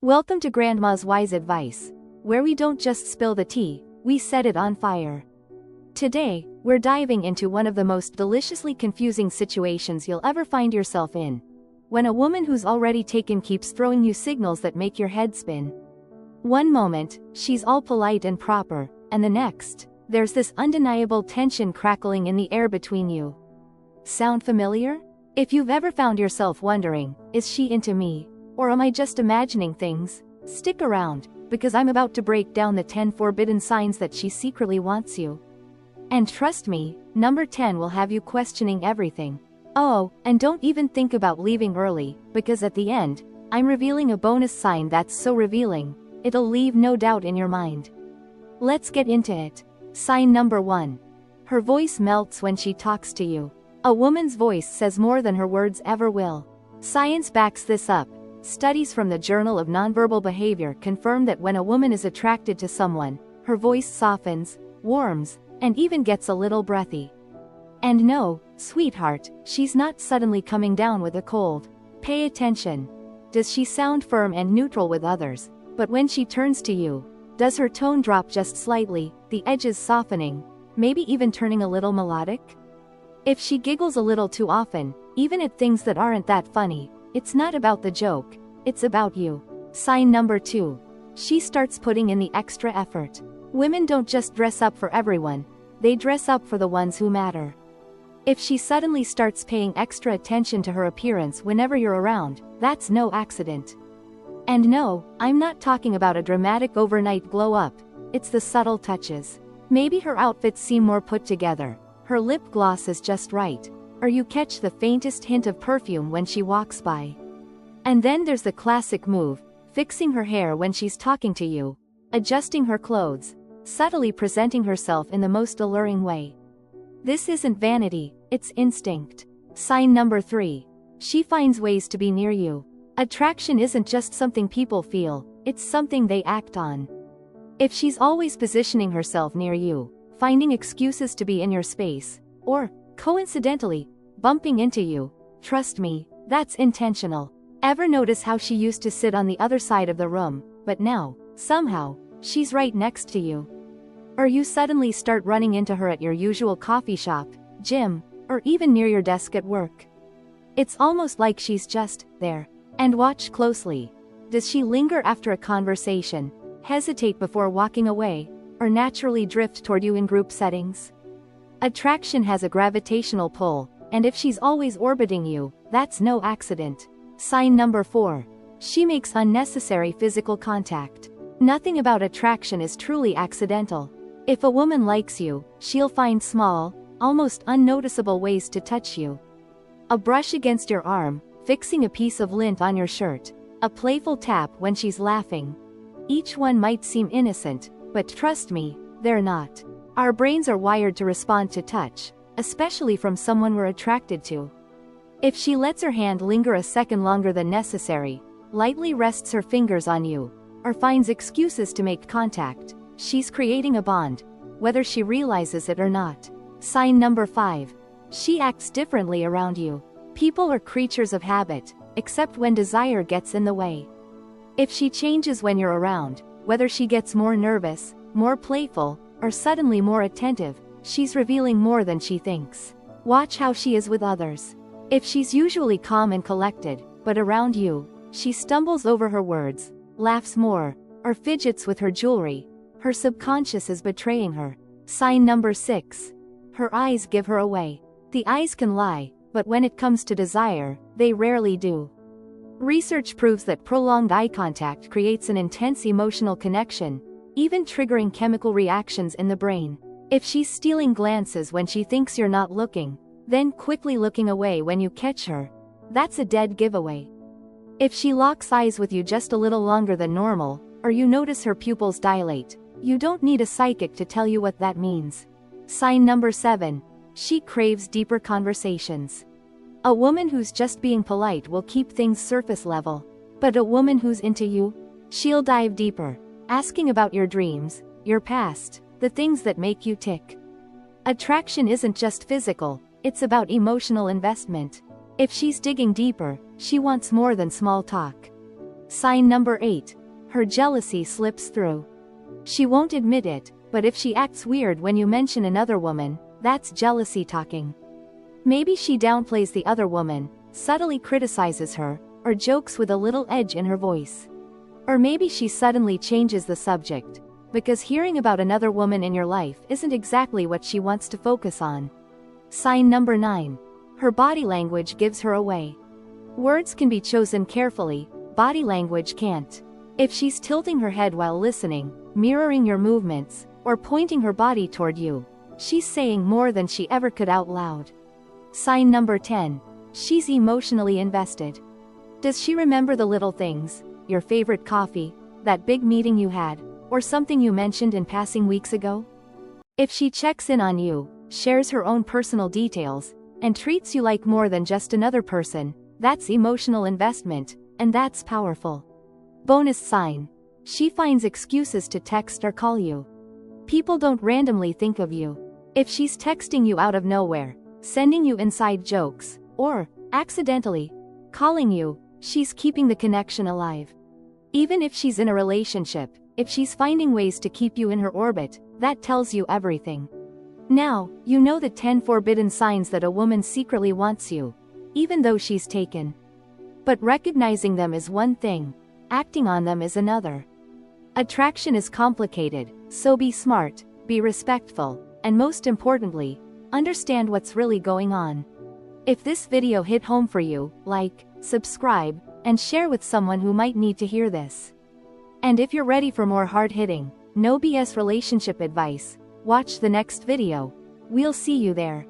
Welcome to Grandma's Wise Advice, where we don't just spill the tea, we set it on fire. Today, we're diving into one of the most deliciously confusing situations you'll ever find yourself in. When a woman who's already taken keeps throwing you signals that make your head spin. One moment, she's all polite and proper, and the next, there's this undeniable tension crackling in the air between you. Sound familiar? If you've ever found yourself wondering, is she into me? Or am I just imagining things? Stick around, because I'm about to break down the 10 forbidden signs that she secretly wants you. And trust me, number 10 will have you questioning everything. Oh, and don't even think about leaving early, because at the end, I'm revealing a bonus sign that's so revealing, it'll leave no doubt in your mind. Let's get into it. Sign number 1. Her voice melts when she talks to you. A woman's voice says more than her words ever will. Science backs this up. Studies from the Journal of Nonverbal Behavior confirm that when a woman is attracted to someone, her voice softens, warms, and even gets a little breathy. And no, sweetheart, she's not suddenly coming down with a cold. Pay attention. Does she sound firm and neutral with others, but when she turns to you, does her tone drop just slightly, the edges softening, maybe even turning a little melodic? If she giggles a little too often, even at things that aren't that funny, it's not about the joke, it's about you. Sign number 2. She starts putting in the extra effort. Women don't just dress up for everyone, they dress up for the ones who matter. If she suddenly starts paying extra attention to her appearance whenever you're around, that's no accident. And no, I'm not talking about a dramatic overnight glow-up, it's the subtle touches. Maybe her outfits seem more put together, her lip gloss is just right, or you catch the faintest hint of perfume when she walks by. And then there's the classic move, fixing her hair when she's talking to you, adjusting her clothes, subtly presenting herself in the most alluring way. This isn't vanity, it's instinct. Sign number 3. She finds ways to be near you. Attraction isn't just something people feel, it's something they act on. If she's always positioning herself near you, finding excuses to be in your space, or, coincidentally, bumping into you, trust me, that's intentional. Ever notice how she used to sit on the other side of the room, but now, somehow, she's right next to you? Or you suddenly start running into her at your usual coffee shop, gym, or even near your desk at work. It's almost like she's just there. And watch closely. Does she linger after a conversation, hesitate before walking away, or naturally drift toward you in group settings? Attraction has a gravitational pull, and if she's always orbiting you, that's no accident. Sign number 4. She makes unnecessary physical contact. Nothing about attraction is truly accidental. If a woman likes you, she'll find small, almost unnoticeable ways to touch you. A brush against your arm, fixing a piece of lint on your shirt, a playful tap when she's laughing. Each one might seem innocent, but trust me, they're not. Our brains are wired to respond to touch, especially from someone we're attracted to. If she lets her hand linger a second longer than necessary, lightly rests her fingers on you, or finds excuses to make contact, she's creating a bond, whether she realizes it or not. Sign number 5. She acts differently around you. People are creatures of habit, except when desire gets in the way. If she changes when you're around, whether she gets more nervous, more playful, or suddenly more attentive, she's revealing more than she thinks. Watch how she is with others. If she's usually calm and collected, but around you, she stumbles over her words, laughs more, or fidgets with her jewelry, her subconscious is betraying her. Sign number 6. Her eyes give her away. The eyes can lie, but when it comes to desire, they rarely do. Research proves that prolonged eye contact creates an intense emotional connection, even triggering chemical reactions in the brain. If she's stealing glances when she thinks you're not looking, then quickly looking away when you catch her, that's a dead giveaway. If she locks eyes with you just a little longer than normal, or you notice her pupils dilate, you don't need a psychic to tell you what that means. Sign number 7. She craves deeper conversations. A woman who's just being polite will keep things surface level, but a woman who's into you, she'll dive deeper, asking about your dreams, your past, the things that make you tick. Attraction isn't just physical, it's about emotional investment. If she's digging deeper, she wants more than small talk. Sign number 8. Her jealousy slips through. She won't admit it, but if she acts weird when you mention another woman, that's jealousy talking. Maybe she downplays the other woman, subtly criticizes her, or jokes with a little edge in her voice. Or maybe she suddenly changes the subject, because hearing about another woman in your life isn't exactly what she wants to focus on. Sign number 9. Her body language gives her away. Words can be chosen carefully, body language can't. If she's tilting her head while listening, mirroring your movements, or pointing her body toward you, she's saying more than she ever could out loud. Sign number 10. She's emotionally invested. Does she remember the little things, your favorite coffee, that big meeting you had, or something you mentioned in passing weeks ago? If she checks in on you, shares her own personal details, and treats you like more than just another person, that's emotional investment, and that's powerful. Bonus sign. She finds excuses to text or call you. People don't randomly think of you. If she's texting you out of nowhere, sending you inside jokes, or, accidentally, calling you, she's keeping the connection alive. Even if she's in a relationship, if she's finding ways to keep you in her orbit, that tells you everything. Now, you know the 10 forbidden signs that a woman secretly wants you, even though she's taken. But recognizing them is one thing, acting on them is another. Attraction is complicated, so be smart, be respectful, and most importantly, understand what's really going on. If this video hit home for you, like, subscribe, and share with someone who might need to hear this. And if you're ready for more hard-hitting, no BS relationship advice, watch the next video. We'll see you there.